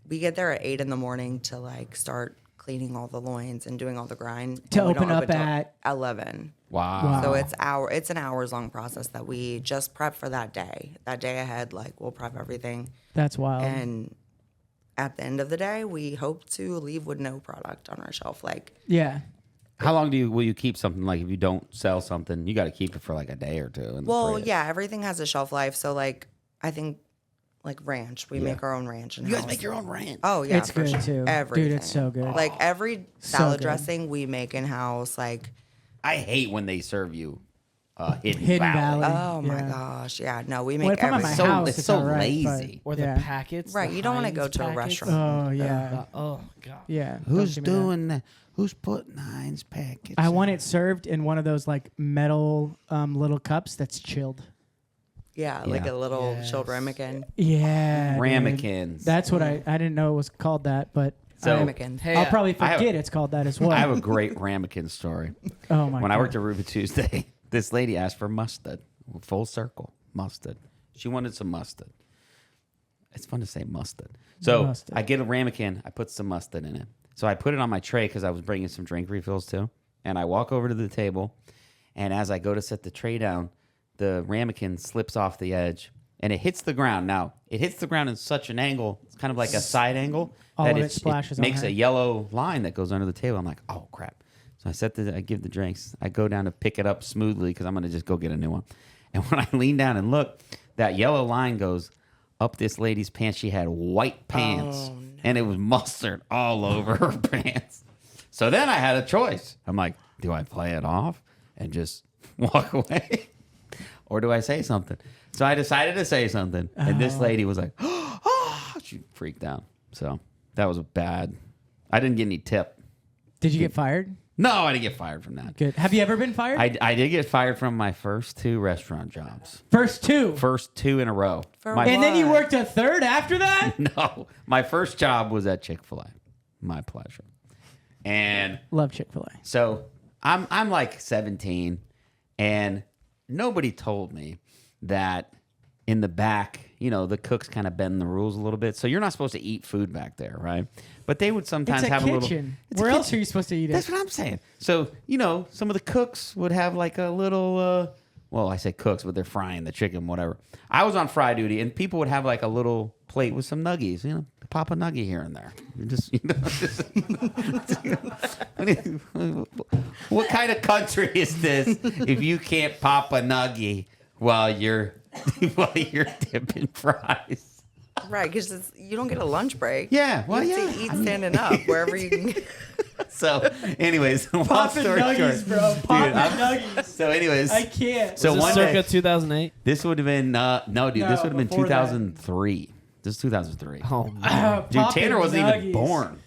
We get there at 8 a.m. to like start cleaning all the loins and doing all the grind. To and we don't open up till at 11. Wow. So it's an hours long process that we just prep for that day. That day ahead, like we'll prep everything. That's wild. And at the end of the day, we hope to leave with no product on our shelf. Like yeah. How long will you keep something? Like if you don't sell something, you got to keep it for like a day or two. In the well, fridge. yeah, everything has a shelf life. So like I think like ranch, we make our own ranch. You guys make your own ranch. Oh yeah, It's for good, sure. too. Dude, Everything. it's so good. Like every So salad good. dressing we make in house. Like I hate when they serve you Hidden Valley. oh my Yeah. gosh, yeah, no, we Well, make if I'm at everything. my house, it's it's so all right, lazy. Or Yeah. the packets. Right, the you don't wanna Heinz go to a packets. restaurant. Oh yeah. Oh god. Yeah. Who's Don't give me that. doing that? Who's putting Heinz packets? I want it served in one of those like metal little cups that's chilled. Yeah, like Yeah. a little Yes. chilled ramekin. Yeah. dude. ramekins. That's what I didn't know it was called that, but So- Ramekin. Hey, I'll probably I have- forget it's called that as well. I have a great ramekin story. Oh my When god. I worked at Ruby Tuesday, this lady asked for mustard, full circle mustard. She wanted some mustard. It's fun to say mustard. So Mustard. I get a ramekin. I put some mustard in it. So I put it on my tray because I was bringing some drink refills too. And I walk over to the table, and as I go to set the tray down, the ramekin slips off the edge, and it hits the ground. Now, it hits the ground in such an angle, it's kind of like a side angle, All that of it splashes on makes her. a yellow line that goes under the table. I'm like, oh, crap. So I give the drinks. I go down to pick it up smoothly because I'm going to just go get a new one. And when I lean down and look, that yellow line goes up this lady's pants. She had white pants, and it was mustard all over her pants. So then I had a choice. I'm like, do I play it off and just walk away? Or do I say something? So I decided to say something. And this lady was like, oh, she freaked out. So that was bad. I didn't get any tip. Did you get fired? No, I didn't get fired from that. Good. Have you ever been fired? I did get fired from my first 2 restaurant jobs. First 2. First 2 in a row. For My- what? And then you worked a third after that? No, my first job was at Chick-fil-A. My pleasure. And Love Chick-fil-A. so I'm like 17, and nobody told me that in the back, the cooks kind of bend the rules a little bit. So you're not supposed to eat food back there, right? But they would sometimes It's a have a little. kitchen. It's a Where else kitchen. are you supposed to eat it? That's what I'm saying. So, some of the cooks would have like a little, well, I say cooks, but they're frying the chicken, whatever. I was on fry duty, and people would have like a little plate with some nuggies, pop a nuggie here and there. What kind of country is this if you can't pop a nuggie while you're dipping fries? Right, because you don't get a lunch break. Yeah, well, you yeah. have to eat standing up wherever you can. So, anyways, long Popping story nuggies, short, bro. Popping I'm- nuggies. So, anyways, I can't. So Was one this circa day, 2008? this would have been no, dude. This No, would have been before that. 2003. This is 2003. Oh man. Dude, Tanner wasn't even born.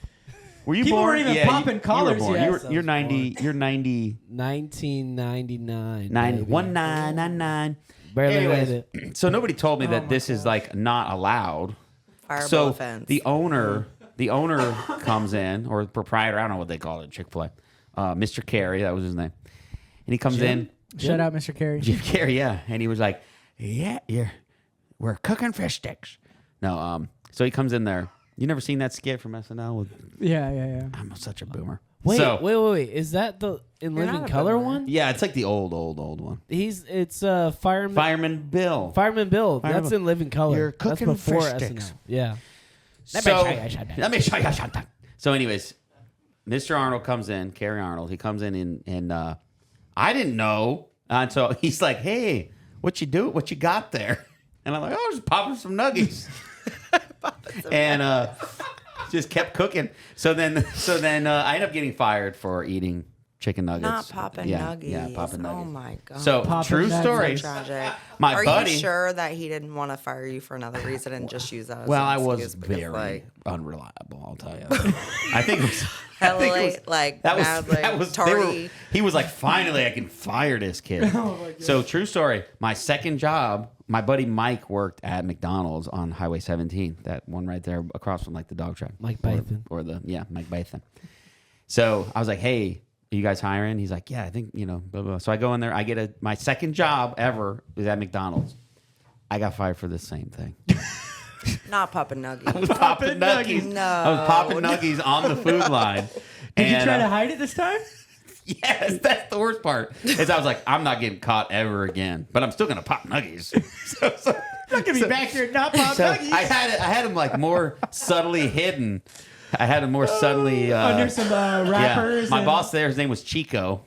Were you People born? weren't even Yeah, popping collars you were born. yet. You're 90. You're 90. 1999. 1999. Barely Anyways, made it. so nobody told me that this is like not allowed. Fireable So offense. the owner comes in, or the proprietor, I don't know what they call it, Chick-fil-A, Mr. Carey, that was his name, and he comes in, Shout out, Mr. Carey. Jim Carrey, yeah, and he was like, yeah, we're cooking fish sticks. No, so he comes in there. You never seen that skit from SNL? Yeah. I'm such a boomer. Wait. Is that the in You're living not a color boomer. one? Yeah, it's like the old one. It's Fireman Bill. Fireman Bill. Fireman That's Bill. in living color. You're cooking That's before fish SNL. sticks. Yeah. Let me show you something. So, anyways, Mr. Arnold comes in, Kerry Arnold. He comes in and I didn't know. And so he's like, "Hey, what you do? What you got there?" And I'm like, "Oh, just popping some nuggies." And just kept cooking. So then I ended up getting fired for eating chicken nuggets. Not popping nuggets. Yeah, popping nuggets. Oh my god. So Popping true nuggets. story. So tragic. My Are buddy. you sure that he didn't want to fire you for another reason and just use that as Well, an I was excuse because, very like, unreliable. I'll tell you. I think it was. hella I think it late, was- like that was mad, like, that was. tardy. He was like, finally, I can fire this kid. So true story. My second job, my buddy Mike worked at McDonald's on Highway 17, that one right there across from like the dog track. Mike Bison. Mike Bison. So I was like, hey, are you guys hiring? He's like, yeah, I think, blah, blah. So I go in there. I get my second job ever was at McDonald's. I got fired for the same thing. Not popping I nuggies. was popping nuggies. No. I was popping nuggies on the food line. Did you And, try to hide it this time? Yes, that's the worst part. Is I was like, I'm not getting caught ever again, but I'm still gonna pop nuggies. So I'm gonna be back here and not pop so nuggies. I had them like more subtly hidden. I had them more subtly under some wrappers. My and- boss there, his name was Chico,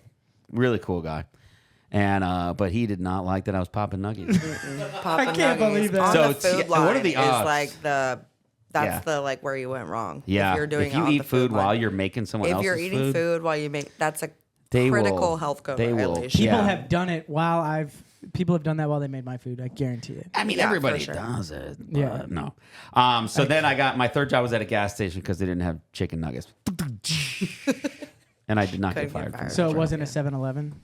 really cool guy, and but he did not like that I was popping nuggies. Popping I can't nuggies. believe that. On So the food what line are the is odds? like that's Yeah. the like where you went wrong. Yeah, If you're doing if it you on eat the food line. while you're making someone if else's you're eating food while you make, that's a They critical will- health code they will. violation. People Yeah. have done it while people have done that while they made my food. I guarantee it. I mean, Yeah, everybody for sure. does it. But Yeah. No. So then I got my third job was at a gas station because they didn't have chicken nuggets. And I did not Couldn't get fired. get from fired. So that it job. wasn't a 7-Eleven.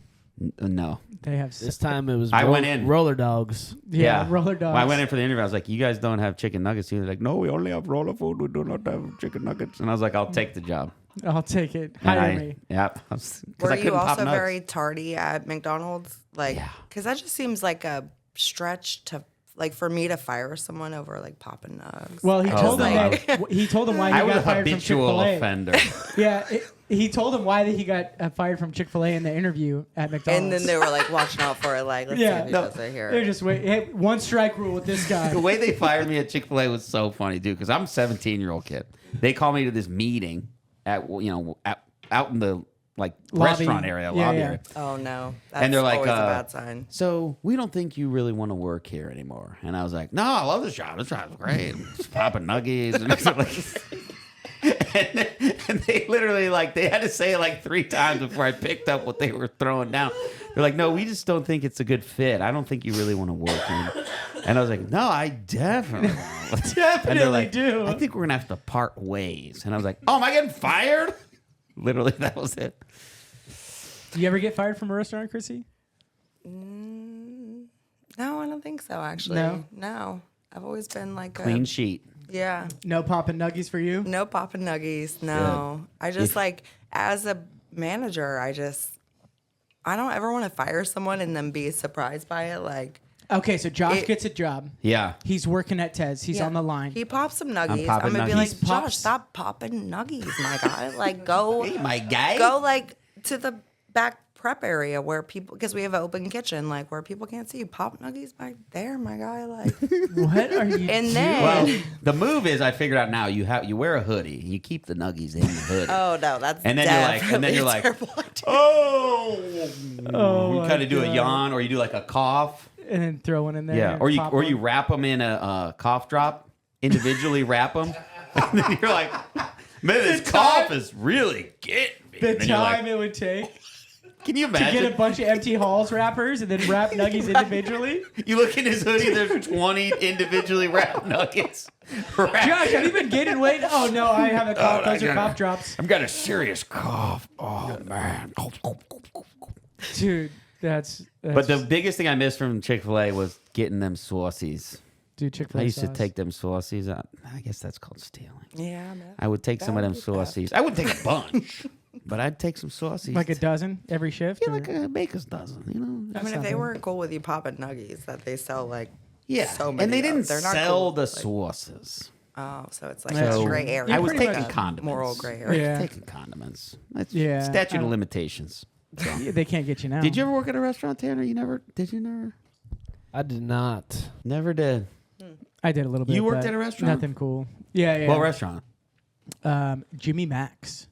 No. They have This time it was I went in. roller dogs. roller dogs. When I went in for the interview, I was like, you guys don't have chicken nuggets. He was like, no, we only have roller food. We do not have chicken nuggets. And I was like, I'll take the job. I'll take it. And Hire me. Yep. Because Were I you couldn't pop also nugs. very tardy at McDonald's? Like, Yeah. because that just seems like a stretch to, like, for me to fire someone over like popping nugs. Well, he Oh, told no. them that he told them why he I was a got fired from habitual Chick-fil-A. offender. Yeah, he told them why he got fired from Chick-fil-A in the interview at McDonald's. and then they were like watching out for it, like, let's Yeah. see if he No. does it here. They're just wait. Hey, one strike rule with this guy. The way they fired me at Chick-fil-A was so funny, dude, because I'm a 17-year-old kid. They called me to this meeting out in the like Lobby. restaurant area, Yeah, lobby yeah. area. Oh no, that's And they're like, always a bad sign. So we don't think you really want to work here anymore. And I was like, no, I love this job. This job's great. Just popping nuggies. And, it's like, and they literally they had to say it like 3 times before I picked up what they were throwing down. They're like, no, we just don't think it's a good fit. I don't think you really want to work here. And I was like, no, I definitely want to. And they're like, do. I think we're going to have to part ways. And I was like, oh, am I getting fired? Literally, that was it. Do you ever get fired from a restaurant, Krissi? No, I don't think so. Actually, No? I've always been like Clean sheet. Yeah, No popping nuggies for you. no popping nuggies. No, I just like as a manager, I don't ever want to fire someone and then be surprised by it. Like, Okay, so Josh gets a job. Yeah. He's working at Ted's. He's yeah. on the line. He pops some nuggies. popping I'm gonna be nuggies. like, He Josh, pops- stop popping nuggies, my guy. Like, go, Hey, my guy. go like to the back prep area where people, because we have an open kitchen, like where people can't see you. Pop nuggies back there, my guy. Like, What are you and doing? then, Well, the move is I figured out now. You wear a hoodie. You keep the nuggies in the hoodie. oh no, that's And then you're like, terrible idea. oh. Oh, You my kind of do a God. yawn, or you do like a cough. And then throw one in there. Yeah. and Or pop you one. wrap them in a cough drop. Individually wrap them. And then you're like, man, this cough is really getting me. The And then you're time like, it would take can you to get imagine? a bunch of empty Halls wrappers and then wrap nuggies individually. You look in his hoodie. There's 20 individually wrapped nuggets. Josh, have you been gaining weight? Oh no, I haven't. Oh, Those I are got- cough drops, I've got a serious cough. Oh man. dude. That's But the biggest thing I missed from Chick-fil-A was getting them saucies. dude. Chick-fil-A I used to sauce. take them saucies. I guess that's called stealing. Yeah, man. I would take some of them saucies. I wouldn't take a bunch, but I'd take some saucies. like a dozen every shift. Yeah, or- like a baker's dozen, you know? I mean, if not they bad. weren't cool with you popping nuggies, that they sell like Yeah. so many and they of, didn't they're not sell cool. the Like, sauces. Oh, so it's like So a gray area. I was pretty taking much- condiments. moral gray area. Yeah. Taking condiments. That's Yeah, statute I of don't- limitations. So. They can't get you now. Did you ever work at a restaurant, Tanner? You never? Did you never? I did not. Never did. I did a little bit. You worked but at a restaurant? Nothing cool. Yeah, yeah. What restaurant? Jimmy Mac's.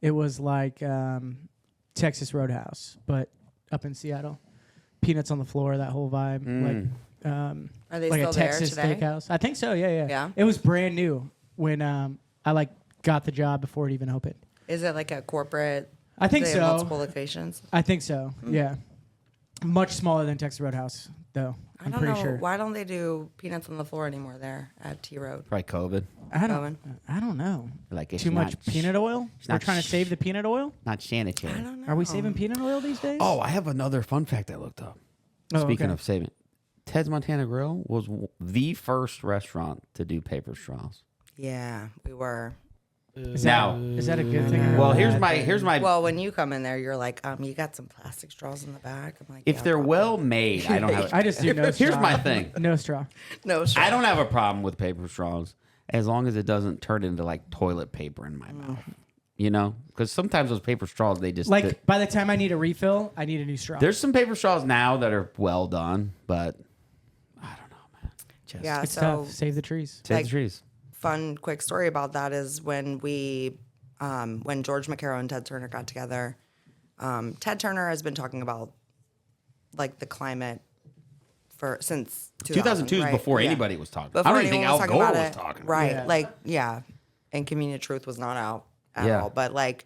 It was like Texas Roadhouse, but up in Seattle. Peanuts on the floor, that whole vibe. Like Are they like still a there Texas today? steakhouse. I think so. Yeah. Yeah? It was brand new when I like got the job before it even opened. Is it like a corporate? I think they have so. multiple locations. I think so. Yeah. Much smaller than Texas Roadhouse, though. I I'm don't pretty know. sure. Why don't they do peanuts on the floor anymore there at T Road? Probably COVID. I Owen? don't know. Like it's Too much not- peanut oil? We're not trying to save the peanut oil? Not sanitary. I don't know. Are we saving peanut oil these days? Oh, I have another fun fact I looked up. Oh, Speaking okay. of saving, Ted's Montana Grill was the first restaurant to do paper straws. Yeah, we were. Is Now- that a good thing? or a Well, bad thing? here's my. Well, when you come in there, you're like, you got some plastic straws in the back. I'm like, if yeah, they're probably. well made, I don't have. I just do no straw. Here's my thing. No straw. No straw. I don't have a problem with paper straws as long as it doesn't turn into like toilet paper in my mouth. You know, because sometimes those paper straws they just Like by the time I need a refill, I need a new straw. There's some paper straws now that are well done, but I don't know, man. Just Yeah, it's so tough. Save the trees. save like- the trees. fun quick story about that is when when George McCarroll and Ted Turner got together. Ted Turner has been talking about like the climate since 2002 is right? before Yeah. anybody was talking. Before I don't even think anyone Al talking Gore about was it. talking. Right. Yeah. Like, yeah. And Convenient Truth was not out at Yeah. all. But like,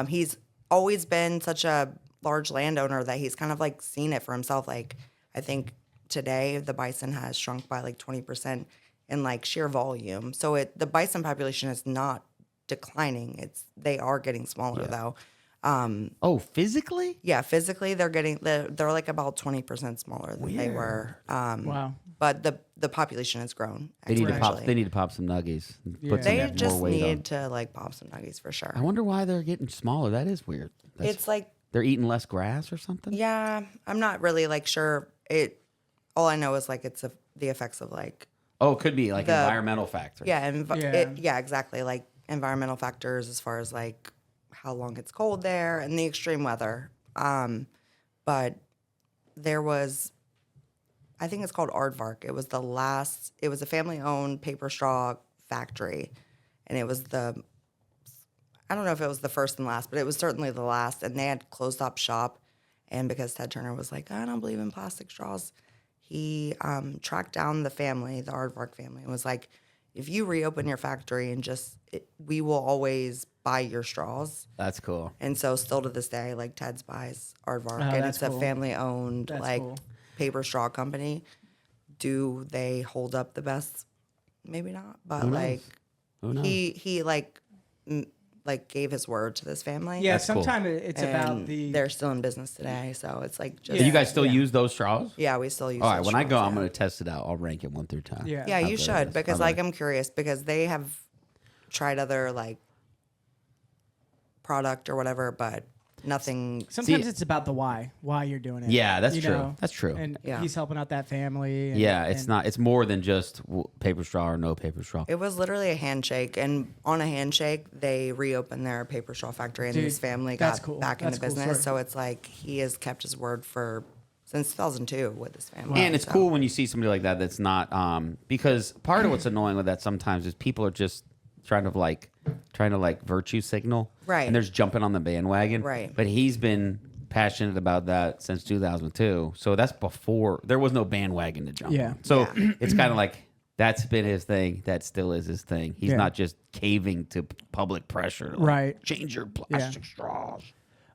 he's always been such a large landowner that he's kind of like seen it for himself. Like, I think today the bison has shrunk by like 20% in like sheer volume. So the bison population is not declining. They are getting smaller though. Oh, physically? Yeah, physically they're like about 20% smaller than they were. Wow. But the population has grown. They need to pop. exponentially. They need to pop some nuggies. and Yeah. Put some They more just weight on. need to like pop some nuggies for sure. I wonder why they're getting smaller. That is weird. It's like, they're eating less grass or something. yeah, I'm not really like sure. All I know is like it's the effects of like, Oh, it could be like The- environmental factors. yeah, Yeah. yeah, exactly. Like environmental factors as far as like how long it's cold there and the extreme weather. But there was, I think it's called Aardvark. It was a family-owned paper straw factory. And it was I don't know if it was the first and last, but it was certainly the last. And they had closed up shop. And because Ted Turner was like, I don't believe in plastic straws, he tracked down the family, the Aardvark family, and was like, if you reopen your factory and we will always buy your straws. That's cool. And so still to this day, like Ted's buys Aardvark, Oh, and that's it's cool. a family-owned That's like cool. paper straw company. Do they hold up the best? Maybe not, but like Who knows? he like gave his word to this family. Yeah, That's cool. sometimes it's about and the. they're still in business today, so it's like just Do you guys still use those straws? yeah, we still use. All right. those When I go, straws, I'm yeah. going to test it out. I'll rank it 1 through 10. Yeah. Yeah, How you good it should is. because I'll like rank- I'm curious because they have tried other like product or whatever, but nothing. Sometimes See- it's about the why you're doing it. Yeah, that's you true. know? That's true. And Yeah. he's helping out that family. And, Yeah, it's and- not. It's more than just paper straw or no paper straw. It was literally a handshake, and on a handshake, they reopened their paper straw factory, and Dude, his family that's got cool. back That's into a cool business. story. So it's like he has kept his word since 2002 with his family. And it's So- cool when you see somebody like that that's not because part of what's annoying with that sometimes is people are just trying to like virtue signal. Right. And they're just jumping on the bandwagon. Right. But he's been passionate about that since 2002. So that's before there was no bandwagon to jump Yeah. on. So Yeah. it's kind of like that's been his thing. That still is his thing. He's Yeah. not just caving to public pressure. To Right. Change your plastic straws.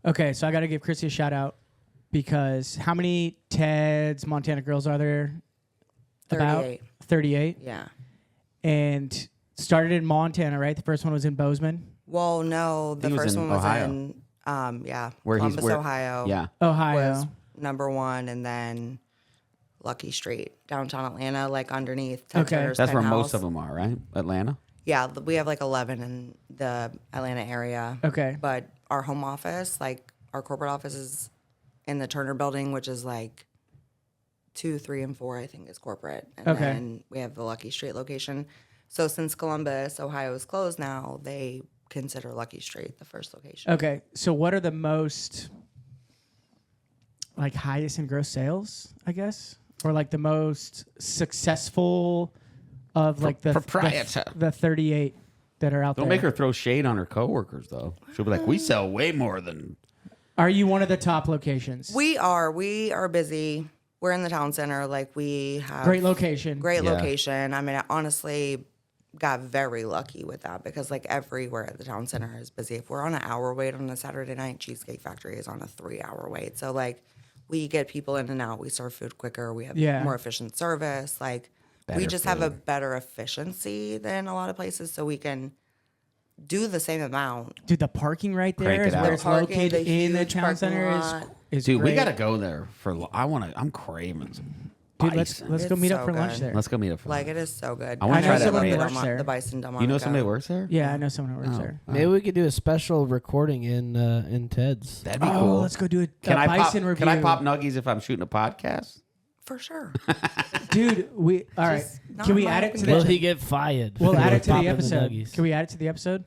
Okay, so I got to give Krissi a shout out because how many Ted's Montana Girls are there? 38. 38. Yeah. And started in Montana, right? The first one was in Bozeman, Well, no, the think it was first in one was Ohio. in Where he's- Columbus, where- Ohio. Yeah. Ohio. Was number one, and then Lucky Street, downtown Atlanta, like underneath Ted Okay. Turner's That's where penthouse. most of them are, right? Atlanta. Yeah, we have like 11 in the Atlanta area. Okay. But our home office, like our corporate office is in the Turner building, which is like 2, 3, and 4, I think is corporate. And Okay. then we have the Lucky Street location. So since Columbus, Ohio is closed now, they consider Lucky Street the first location. Okay, so what are the most like highest in gross sales, I guess, or like the most successful of like the Proprietor. the 38 that are out there? Don't make her throw shade on her coworkers, though. She'll be like, we sell way more than. Are you one of the top locations? We are busy. We're in the town center. Like we have Great location. Great Yeah. location. I mean, I honestly got very lucky with that because like everywhere at the town center is busy. If we're on an hour wait on a Saturday night, Cheesecake Factory is on a 3-hour wait. So like we get people in and out. We serve food quicker. We have more efficient service. Like we just have a better efficiency than a lot of places, so we can do the same amount. Dude, the parking right there Crank it is out. where it's Parking, located the in the huge town parking center lot. is Dude, great. we got to go there for. I'm craving some. Dude, Bison. let's go It's meet up so for lunch good. there. Let's go meet up for Like lunch. it is so good. I wanna I know try that someone who later. works there. The bison Delmonico. You know somebody who works there? Yeah, I know someone who works Oh. there. Maybe we could do a special recording in Ted's. That'd be Oh, cool. let's go do a Can I bison pop? review. Can I pop nuggies if I'm shooting a podcast? For sure. Dude, all right. not Can we my add it to Will the he get fired? We'll add it to Popping the episode. nuggies. Can we add it to the episode?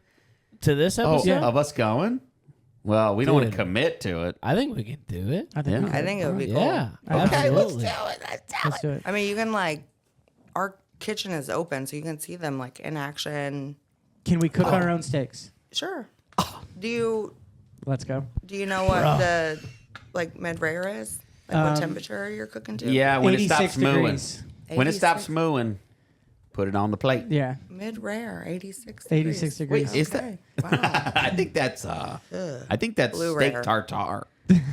To this Oh, episode? of us going? Well, we don't want to Dude. commit to it. I think we can do it. I think Yeah. we could. I think it would be cool. Yeah, Okay, absolutely. Let's do it. I mean, you can like, our kitchen is open, so you can see them like in action. Can we cook our own steaks? Sure. Do you Let's go. know what the like mid rare is? Like what temperature you're cooking to? Yeah, when it 86 stops mooing. degrees. When it stops 86. mooing, put it on the plate. Yeah. Mid rare, 86 86 degrees. Wait, is that? Okay. Wow. I think that's Blue steak rare. tartare.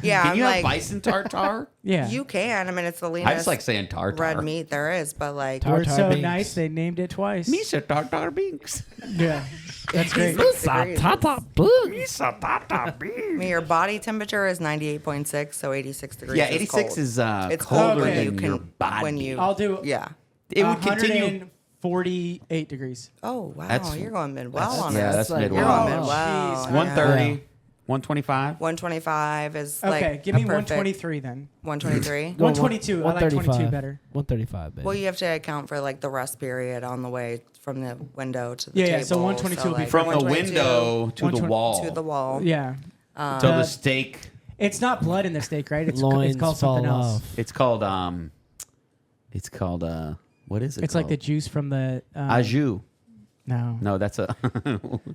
Yeah, Can I'm you like, have bison tartare? Yeah. you can. I mean, it's the leanest I just like saying tartare. red meat there is, but like, We're Tartar so beans. nice they named it twice. Misa tartar beans. Yeah. That's great. 86 degrees. Misa tartar I beans. mean, your body temperature is 98.6, so 86 degrees. Yeah, is 86 cold. is It's colder okay. than You your can- body. when you- I'll do Yeah. it would continue. 148 degrees. Oh wow, That's- you're going mid well on Yeah, us. that's like- mid You're well. going mid Oh, well. jeez. 130, 125. 125 is Okay, like give me a perfect- 123 then. 123. 122. I like 22 135. better. 135, baby. Well, you have to account for like the rest period on the way from the window to the Yeah, table. yeah, so 122 will be From the 122 window to the 120 wall. to the wall. Yeah. So the steak. It's not blood in the steak, right? It's Loins called fall something else. off. It's called what is it? It's like the juice from the au jus. No. No, that's a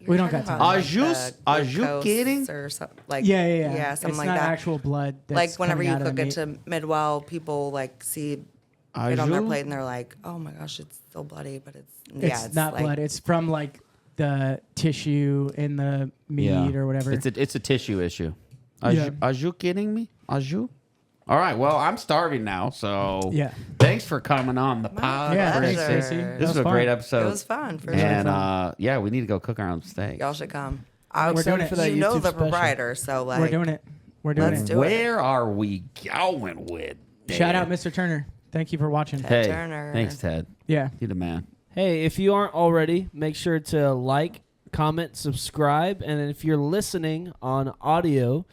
We don't got time. Are you kidding? Or something like Yeah. yeah, something it's like not that. actual blood. That's Like whenever coming you out of cook the it meat. to Midwell, people like see it on their plate and they're like, "Oh my gosh, it's still bloody," but it's It's not like, blood. It's from like the tissue in the meat or whatever. It's a tissue issue. Yeah. Are you kidding me? Are you? All right. Well, I'm starving now, so Yeah. Thanks for coming on the pod. Yeah, thanks, pleasure. Stacey. This This was a fun. great It episode. was fun for And sure. yeah, we need to go cook our own steak. Y'all should come. I'm We're doing excited it. for that You know YouTube the special. proprietor, so like We're doing it. We're doing Let's it. do it. Where are we going with this? Shout out, Mr. Turner. Thank you for watching. Hey, Turner. thanks, Ted. Yeah. You're the man. Hey, if you aren't already, make sure to like, comment, subscribe, and if you're listening on audio,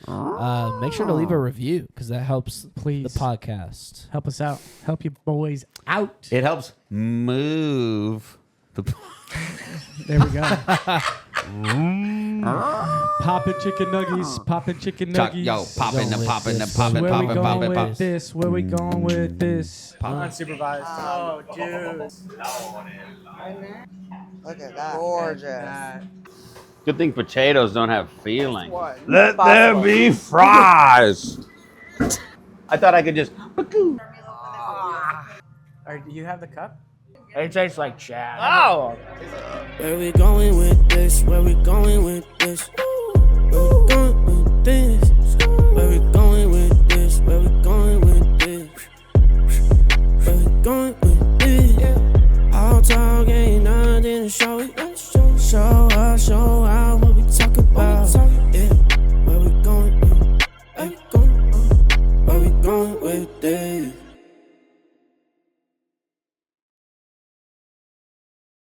make sure to leave a review because that helps Please. the podcast. Help us out. Help you boys out. It helps move the. There we go. Poppin' chicken nuggies. Poppin' chicken Chuck, nuggies. yo, popping the Going popping the with popping Where we popping going popping with popping. this? Where we going with this? Unsupervised. Oh, dude. Look at that. Gorgeous. Good thing potatoes don't have feeling. Let there be fries. I thought I could just. Do you have the cup? It tastes like Chad. Oh! Where we going with this? Where we going with this? Where we going with this? Where we going with this? Where we going with this? Where we going with this? All talk ain't nothing to show it.